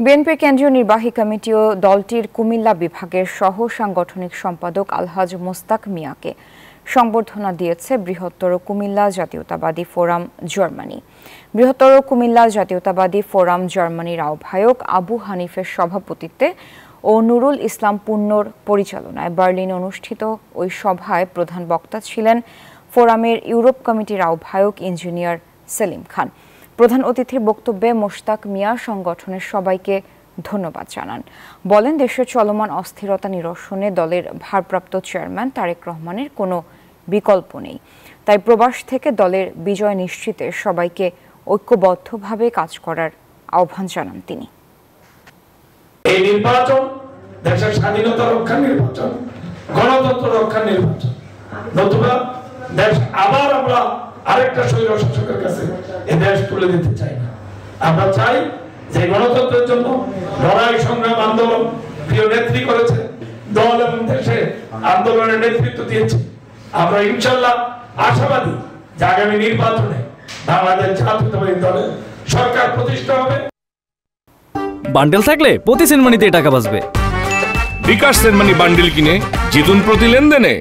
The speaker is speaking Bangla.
বিএনপির কেন্দ্রীয় নির্বাহী কমিটি ও দলটির কুমিল্লা বিভাগের সহ সাংগঠনিক সম্পাদক আলহাজ মোস্তাক মিয়াকে সংবর্ধনা দিয়েছে বৃহত্তর কুমিল্লা জাতীয়তাবাদী ফোরাম জার্মানি। বৃহত্তর কুমিল্লা জাতীয়তাবাদী ফোরাম জার্মানির আহ্বায়ক আবু হানিফের সভাপতিত্বে ও নুরুল ইসলাম পূর্ণর পরিচালনায় বার্লিনে অনুষ্ঠিত ওই সভায় প্রধান বক্তা ছিলেন ফোরামের ইউরোপ কমিটির আহ্বায়ক ইঞ্জিনিয়ার সেলিম খান। প্রধান অতিথির বক্তব্যে মোস্তাক মিয়া সংগঠনের সবাইকে ধন্যবাদ জানান। বলেন, দেশের চলমান অস্থিরতা নিরসনে দলের ভারপ্রাপ্ত চেয়ারম্যান তারেক রহমানের কোনো বিকল্প নেই। তাই প্রবাস থেকে দলের বিজয় নিশ্চিতে সবাইকে ঐক্যবদ্ধভাবে কাজ করার আহ্বান জানান তিনি। এই নির্বাচন দেশের স্বাধীনতা রক্ষার নির্বাচন, গণতন্ত্র রক্ষার নির্বাচন, নতুবা দেশ আবার আমরা আরেকটা স্বৈর শাসকের কাছে এই দেশ তুলে দিতে চাই না। আমরা চাই যে গণতন্ত্রের জন্য লড়াই সংগ্রাম আন্দোলন প্রিয় নেত্রী করেছে, দল এবং দেশে আন্দোলনের নেতৃত্ব দিয়েছে। আমরা ইনশাল্লাহ আশাবাদী যে আগামী নির্বাচনে বাংলাদেশ জাতীয়তাবাদী দলের সরকার প্রতিষ্ঠা হবে। বান্ডেল থাকলে প্রতি সেনমানিতে টাকা বাঁচবে। বিকাশ সেনমানি বান্ডেল কিনে জিতুন প্রতি লেনদেনে।